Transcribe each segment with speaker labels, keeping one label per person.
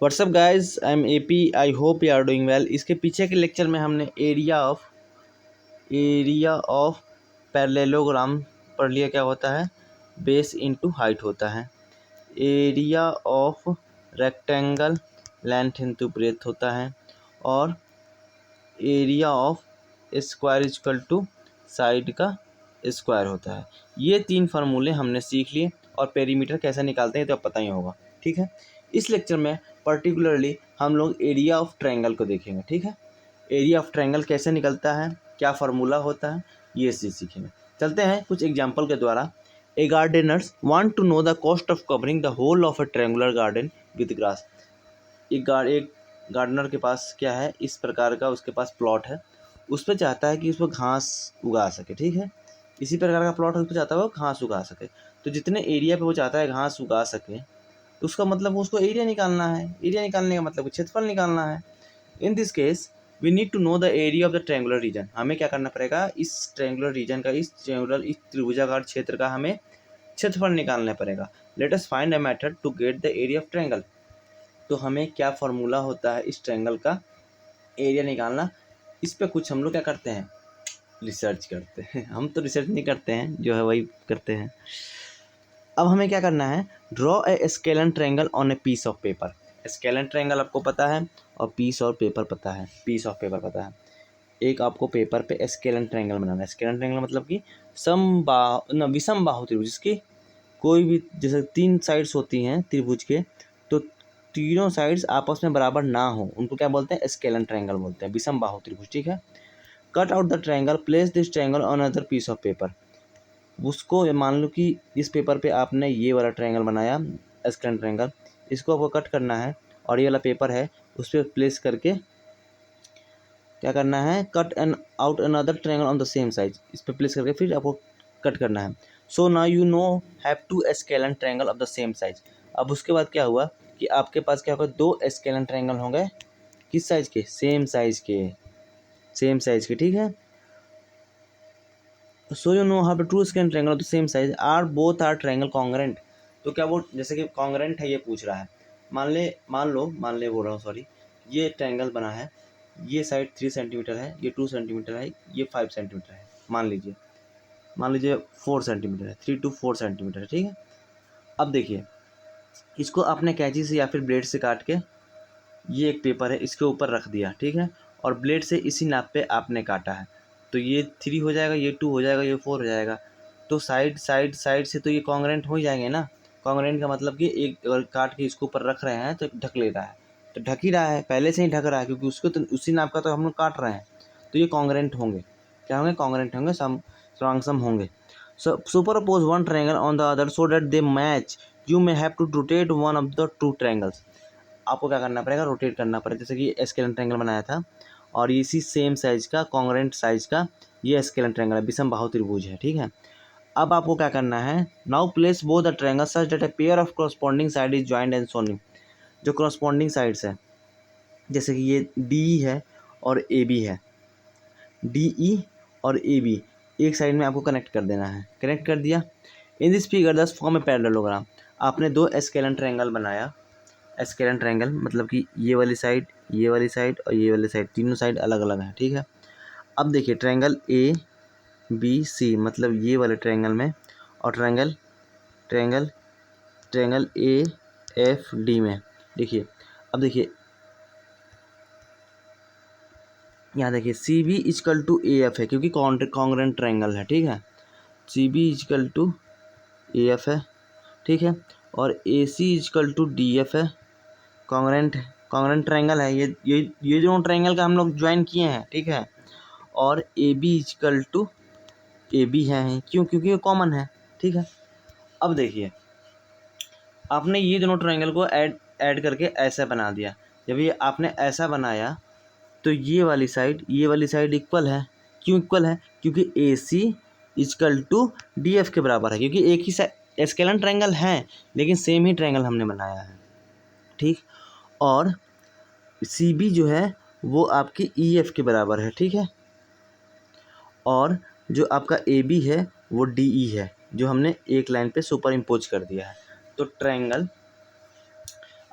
Speaker 1: WhatsApp guys, I am AP. I hope you are doing well. इसके पीछे के lecture में हमने एरिया ऑफ पैरेललोग्राम पढ़ लिया। क्या होता है? बेस इनटू हाइट होता है। Area of rectangle length into breadth होता है। और area of square equal to side का स्क्वायर होता है। ये तीन फार्मूले हमने सीख लिए और पेरीमीटर कैसे निकालते हैं तो अब पता ही होगा। ठीक है, इस लेक्चर में पर्टिकुलरली हम लोग एरिया ऑफ ट्रायंगल को देखेंगे। ठीक है, एरिया ऑफ ट्रायंगल कैसे निकलता है, क्या फार्मूला होता है, ये चीज़ सीखेंगे। चलते हैं कुछ एग्जाम्पल के द्वारा। A gardeners want to know the cost of covering the whole of a triangular garden with grass. एक गार्डनर के पास क्या है, इस प्रकार का उसके पास प्लॉट है। उस पर चाहता है कि उस पर घास उगा सके। ठीक है, इसी प्रकार का प्लॉट उस पर चाहता है वो घास उगा सके। तो जितने एरिया पे वो चाहता है घास उगा सके, तो उसका मतलब उसको एरिया निकालना है। एरिया निकालने का मतलब क्षेत्रफल निकालना है। In this case we need to know the area of the triangular region. हमें क्या करना पड़ेगा, इस ट्रायंगुलर रीजन का, इस त्रिभुजाकार क्षेत्र का हमें क्षेत्रफल निकालना पड़ेगा। Let us find a method to get the area of triangle. तो हमें क्या फार्मूला होता है इस ट्रायंगल का एरिया निकालना। इस पे कुछ हम लोग क्या करते हैं, रिसर्च करते हैं। हम तो रिसर्च नहीं करते हैं, जो है वही करते हैं। अब हमें क्या करना है, draw a scalene triangle on a piece of paper. Scalene triangle आपको पता है और पीस ऑफ पेपर पता है। एक आपको पेपर पे स्केलन ट्रायंगल बनाना है। स्केलन ट्रायंगल मतलब कि विषम बाहु त्रिभुज, जिसकी कोई भी, जैसे तीन साइड्स होती हैं त्रिभुज के, तो तीनों साइड्स आपस में बराबर ना हो, उनको क्या बोलते हैं, स्केलन ट्रायंगल बोलते हैं, विषम बाहु त्रिभुज। ठीक है, cut out the triangle, place this triangle on other piece of paper. उसको मान लो कि इस पेपर पे आपने ये वाला ट्रायंगल बनाया, स्केलन ट्रायंगल, इसको आपको कट करना है और ये वाला पेपर है उस पर प्लेस करके क्या करना है, cut an out another triangle on the same size. इस पर प्लेस करके फिर आपको कट करना है। So now you know have two scalene triangle of the same size. अब उसके बाद क्या हुआ कि आपके पास क्या होगा, दो स्केलन ट्रायंगल होंगे, किस साइज के, सेम साइज के। ठीक है, so you know how two scalene triangle of the same size are both are triangle congruent. तो क्या वो जैसे कि कॉन्ग्रेंट है ये पूछ रहा है। मान ले बोल रहा हूँ, सॉरी। ये ट्रायंगल बना है, ये साइड 3 सेंटीमीटर है, ये 2 सेंटीमीटर है, ये 5 सेंटीमीटर है। मान लीजिए 4 सेंटीमीटर है, 3 to 4 सेंटीमीटर है। ठीक है, अब देखिए, इसको आपने कैंची से या फिर ब्लेड से काट के, ये एक पेपर है इसके ऊपर रख दिया। ठीक है, और ब्लेड से इसी नाप पे आपने काटा है, तो ये 3 हो जाएगा, ये 2 हो जाएगा, ये 4 हो जाएगा। तो साइड से तो ये कॉन्ग्रेंट हो ही जाएंगे ना। कॉन्ग्रेंट का मतलब कि एक अगर काट के इसको ऊपर रख रहे हैं तो ढक ले रहा है, तो ढक ही रहा है, पहले से ही ढक रहा है, क्योंकि उसको तो उसी नाप का तो हम लोग काट रहे हैं। तो ये कॉन्ग्रेंट होंगे। क्या होंगे, कॉन्ग्रेंट होंगे, सम होंगे। So superpose one triangle on the other so that they match. You may have to rotate one of the two triangles. आपको क्या करना पड़ेगा, रोटेट करना पड़ेगा। जैसे कि स्केलन ट्रायंगल बनाया था और इसी सेम साइज का, कॉन्ग्रेंट साइज का ये स्केलन ट्रायंगल है, विषम बाहु त्रिभुज है। ठीक है, अब आपको क्या करना है, now place both the triangle such that a pair of corresponding side is joint and Soni. जो कॉरस्पॉन्डिंग साइड्स है, जैसे कि ये डी है और ए बी है, डी और ए बी एक साइड में आपको कनेक्ट कर देना है। कनेक्ट कर दिया। इन दिस फिगर दस फॉर्म में पैरेललोग्राम। आपने दो स्केलन ट्रायंगल बनाया। स्केलन ट्रायंगल मतलब कि ये वाली साइड और ये वाली साइड, तीनों साइड अलग अलग हैं। ठीक है, अब देखिए ट्रायंगल ए बी सी, मतलब ये वाले ट्रायंगल में, और ट्रायंगल ए एफ डी में। देखिए, अब देखिए यहाँ देखिए, C B equal to A F है, क्योंकि कॉन्ग्रेंट ट्रायंगल है। ठीक है, C B equal to A F है। ठीक है, और A C equal to D F है। कॉन्ग्रेंट ट्रायंगल है, ये जो ट्रायंगल का हम लोग ज्वाइन किए हैं। ठीक है, और A B equal to A B है, क्यों, क्योंकि ये कॉमन है। ठीक है, अब देखिए, आपने ये दोनों ट्रायंगल को ऐड करके ऐसा बना दिया। जब ये आपने ऐसा बनाया तो ये वाली साइड इक्वल है। क्यों इक्वल है, क्योंकि ए C equal to D F के बराबर है, क्योंकि एक ही स्केलन ट्रायंगल है लेकिन सेम ही ट्रायंगल हमने बनाया है। ठीक, और सी बी जो है वो आपकी ई एफ के बराबर है। ठीक है, और जो आपका ए बी है वो डी ई है, जो हमने एक लाइन पे सुपर इम्पोज कर दिया है। तो ट्रायंगल,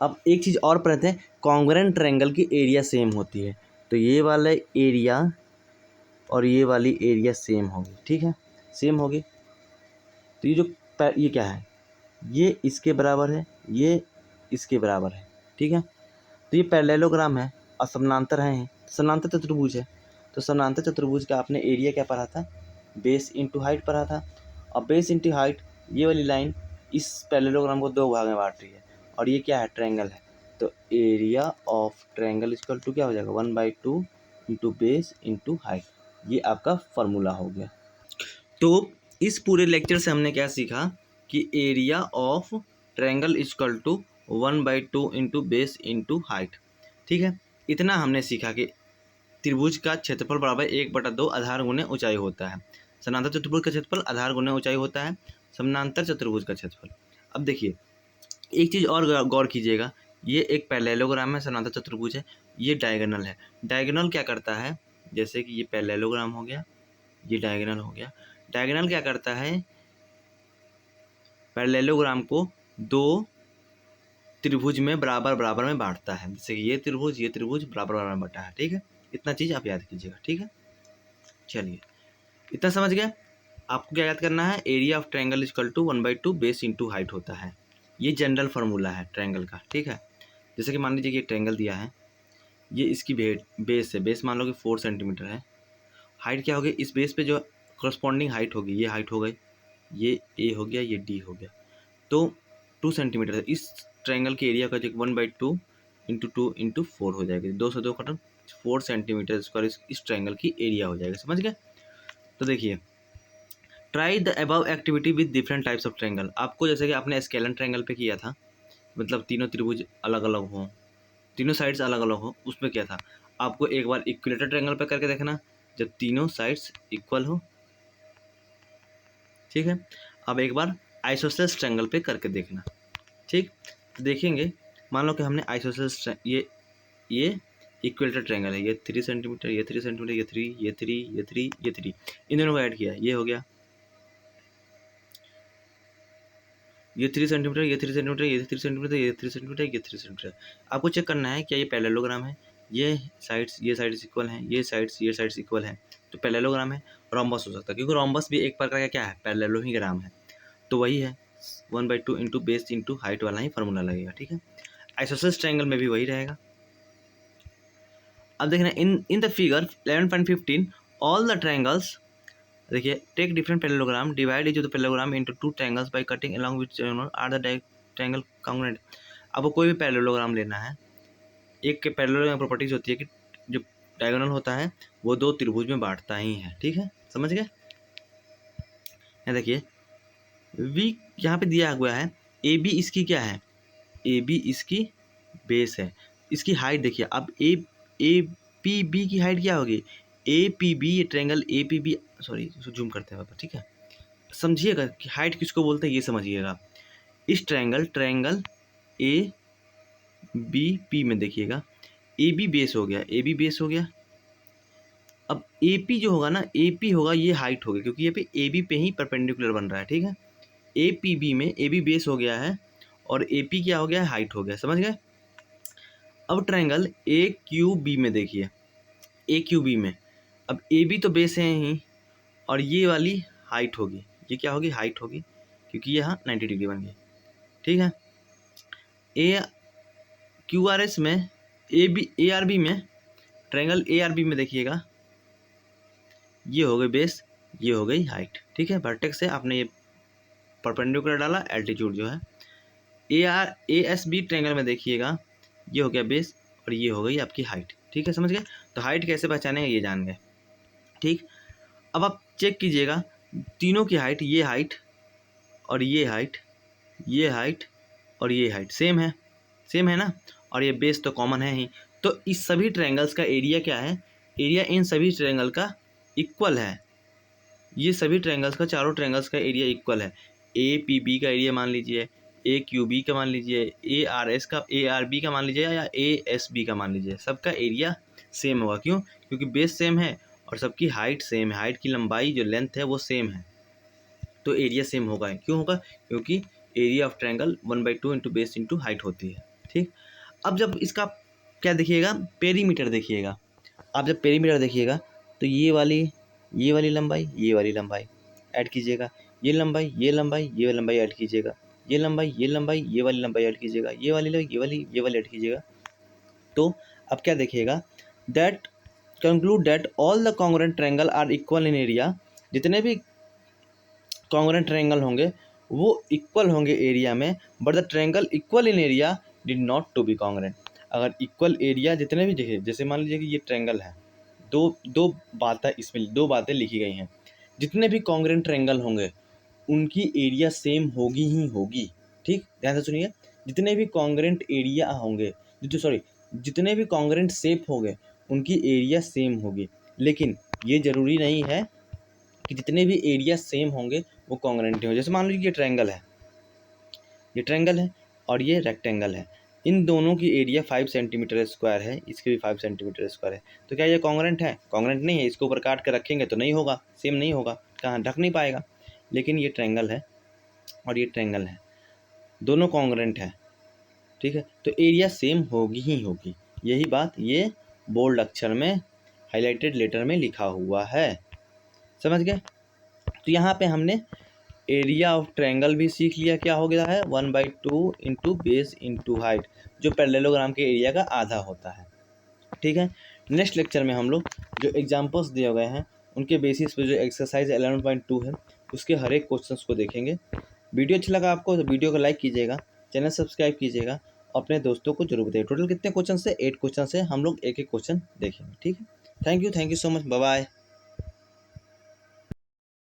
Speaker 1: अब एक चीज़ और पढ़ते हैं, कॉन्ग्रुएंट ट्रायंगल की एरिया सेम होती है। तो ये वाला एरिया और ये वाली एरिया सेम होगी, ठीक है, सेम होगी। तो ये क्या है, ये इसके बराबर है, ये इसके बराबर है, ठीक है। तो ये पैरेललोग्राम है और समानांतर हैं, समानांतर चतुर्भुज है। तो समानांतर चतुर्भुज का आपने एरिया क्या पढ़ा था, बेस इंटू हाइट पढ़ा था। और बेस इंटू हाइट, ये वाली लाइन इस पैरेललोग्राम को दो भाग में बांट रही है, और ये क्या है, ट्रायंगल है। तो area of triangle equal to क्या हो जाएगा, 1/2 इंटू बेस इंटू हाइट। ये आपका फॉर्मूला हो गया। तो इस पूरे लेक्चर से हमने क्या सीखा कि area of triangle equal to 1/2 into base into height, ठीक है। इतना हमने सीखा कि त्रिभुज का क्षेत्रफल बराबर 1/2 आधार गुने ऊंचाई होता है। समानांतर चतुर्भुज का क्षेत्रफल आधार गुने ऊंचाई होता है, समानांतर चतुर्भुज का क्षेत्रफल। अब देखिए एक चीज़ और गौर कीजिएगा, ये एक पैरेललोग्राम है, समानांतर चतुर्भुज है, ये डायगोनल है। डायगोनल क्या करता है, जैसे कि ये पैरेललोग्राम हो गया, ये डायगोनल हो गया। डायगोनल क्या करता है, पैरेललोग्राम को दो त्रिभुज में बराबर बराबर में बांटता है। जैसे कि ये त्रिभुज बराबर बराबर में बांटा है, ठीक है। इतना चीज़ आप याद कीजिएगा, ठीक है। चलिए इतना समझ गया। आपको क्या याद करना है, area of triangle equal to 1/2 base into height होता है। ये जनरल फार्मूला है ट्रायंगल का, ठीक है। जैसे कि मान लीजिए कि ये ट्रायंगल दिया है, ये इसकी बेस है, बेस मान लो कि 4 सेंटीमीटर है। हाइट क्या होगी, इस बेस पे जो करस्पॉन्डिंग हाइट होगी, ये हाइट हो गई, ये ए हो गया, ये डी हो गया, तो 2 सेंटीमीटर है। इस ट्रायंगल के एरिया का जो 1/2 इंटू 2 इंटू 4 हो जाएगी, 2 से 2 खत्म, 4 सेंटीमीटर स्क्वायर इस ट्रायंगल की एरिया हो जाएगा, समझ गए। तो देखिए, try the above activity with different types of triangle. आपको जैसे कि आपने स्केलन ट्रायंगल पे किया था, मतलब तीनों त्रिभुज अलग अलग हों, तीनों साइड्स अलग अलग हो, उसमें क्या था, आपको एक बार इक्विलेटर ट्रायंगल पे करके देखना, जब तीनों साइड्स इक्वल हो, ठीक है। अब एक बार आइसोसेलेस ट्रायंगल पे करके देखना, ठीक। तो देखेंगे, मान लो कि हमने आइसोसेलेस ये इक्विलेटर ट्रायंगल है, ये 3 सेंटीमीटर, ये 3 सेंटीमीटर, ये 3, ये 3, ये 3, ये 3, इन दोनों को ऐड किया, ये हो गया, ये 3 सेंटीमीटर, ये 3 सेंटीमीटर, ये 3 सेंटीमीटर, ये 3 सेंटीमीटर, ये 3 सेंटीमीटर। आपको चेक करना है क्या ये पैरेललोग्राम है, ये साइड्स इक्वल हैं, ये साइड्स इक्वल हैं, तो पैरेललोग्राम है। रोम्बस हो सकता है, क्योंकि रोम्बस भी एक प्रकार का क्या है, पैरेललोग्राम है। तो वही है 1/2 इंटू बेस इंटू हाइट वाला ही फार्मूला लगेगा, ठीक है। आइसोसेलेस ट्रायंगल में भी वही रहेगा। अब देखना in the figure 11.15 all the triangles, देखिए, take different parallelogram, divide each of the parallelogram into 2 triangles by cutting along which are the triangle congruent. आपको कोई भी पैरेललोग्राम लेना है, एक के पैरेललोग्राम की प्रॉपर्टीज होती है कि जो डायगोनल होता है वो दो त्रिभुज में बांटता ही है, ठीक है, समझ गए। यहाँ देखिए वी यहाँ पे दिया हुआ है, ए बी इसकी क्या है, ए बी इसकी बेस है, इसकी हाइट देखिए। अब ए पी बी की हाइट क्या होगी, ए पी बी, ये triangle A P B, sorry zoom करते हैं, ठीक है, समझिएगा कि हाइट किसको बोलते हैं, ये समझिएगा। इस ट्रायंगल ए बी पी में देखिएगा, ए बी बेस हो गया, ए बी बेस हो गया। अब ए पी जो होगा ना, ए पी होगा, ये हाइट होगी, क्योंकि ये पे ए बी पे ही परपेंडिकुलर बन रहा है, ठीक है। ए पी बी में ए बी बेस हो गया है और ए पी क्या हो गया है, हाइट हो गया, समझ गए। अब ट्रायंगल ए क्यू बी में देखिए, ए क्यू बी में, अब ए बी तो बेस है ही, और ये वाली हाइट होगी, ये क्या होगी, हाइट होगी, क्योंकि यहाँ 90 डिग्री बन गई, ठीक है। ए क्यू आर एस में, ए आर बी में, ट्रायंगल ए आर बी में देखिएगा, ये हो गई बेस, ये हो गई हाइट, ठीक है। वर्टेक्स से आपने ये परपेंडिकुलर डाला, एल्टीट्यूड जो है। ए एस बी ट्रायंगल में देखिएगा, ये हो गया बेस और ये हो गई आपकी हाइट, ठीक है, समझ गए। तो हाइट कैसे पहचानेंगे ये जान गए, ठीक। अब आप चेक कीजिएगा, तीनों की हाइट, ये हाइट और ये हाइट, ये हाइट और ये हाइट सेम है ना, और ये बेस तो कॉमन है ही। तो इस सभी ट्रायंगल्स का एरिया क्या है, एरिया इन सभी ट्रायंगल का इक्वल है। ये सभी ट्रायंगल्स का, चारों ट्रायंगल्स का एरिया इक्वल है। ए पी बी का एरिया मान लीजिए, ए क्यू बी का मान लीजिए, ए आर बी का मान लीजिए, या ए एस बी का मान लीजिए, सबका एरिया सेम होगा। क्यों, क्योंकि बेस सेम है और सबकी हाइट सेम है, हाइट की लंबाई जो लेंथ है वो सेम है, तो एरिया सेम होगा। क्यों होगा, क्योंकि area of triangle 1/2 into base into height होती है। ठीक। अब जब इसका क्या देखिएगा, पेरीमीटर देखिएगा। आप जब पेरीमीटर देखिएगा तो ये वाली लंबाई ऐड कीजिएगा, ये लंबाई ये लंबाई ऐड कीजिएगा, ये लंबाई ये वाली लंबाई ऐड कीजिएगा, ये वाली ऐड कीजिएगा। तो अब क्या देखिएगा, that conclude that all the congruent triangle are equal in area. जितने भी कॉन्ग्रुएंट ट्रायंगल होंगे वो इक्वल होंगे एरिया में, but the triangle equal in area did not to be congruent. अगर इक्वल एरिया जितने भी देखिए, जैसे मान लीजिए कि ये ट्रायंगल है, दो बातें लिखी गई हैं। जितने भी कॉन्ग्रुएंट ट्रायंगल होंगे उनकी एरिया सेम होगी ही होगी। ठीक, ध्यान से सुनिए। जितने भी कॉन्ग्रुएंट एरिया होंगे, जितने भी कॉन्ग्रुएंट शेप होंगे उनकी एरिया सेम होगी। लेकिन ये ज़रूरी नहीं है कि जितने भी एरिया सेम होंगे वो कॉन्ग्रुएंट हो। जैसे मान लीजिए ये ट्रायंगल है और ये रेक्टेंगल है, इन दोनों की एरिया 5 सेंटीमीटर स्क्वायर है, इसकी भी 5 सेंटीमीटर स्क्वायर है। तो क्या ये कॉन्ग्रुएंट है? कॉन्ग्रुएंट नहीं है। इसके ऊपर काट कर रखेंगे तो नहीं होगा, सेम नहीं होगा, कहाँ ढक नहीं पाएगा। लेकिन ये ट्रायंगल है और ये ट्रायंगल है, दोनों कॉन्ग्रुएंट है। ठीक है, तो एरिया सेम होगी ही होगी। यही बात ये बोल्ड अक्षर में हाईलाइटेड लेटर में लिखा हुआ है। समझ गए? तो यहाँ पे हमने एरिया ऑफ ट्रायंगल भी सीख लिया। क्या हो गया है, 1/2 इंटू बेस इंटू हाइट, जो पैरेललोग्राम के एरिया का आधा होता है। ठीक है, नेक्स्ट लेक्चर में हम लोग जो एग्जाम्पल्स दिए गए हैं उनके बेसिस पे जो एक्सरसाइज 11.2 है उसके हर एक क्वेश्चंस को देखेंगे। वीडियो अच्छा लगा आपको तो वीडियो को लाइक कीजिएगा, चैनल सब्सक्राइब कीजिएगा, अपने दोस्तों को जरूर बताइए। टोटल कितने क्वेश्चन से? 8 क्वेश्चन से हम लोग एक एक क्वेश्चन देखेंगे। ठीक है, thank you so much, bye bye.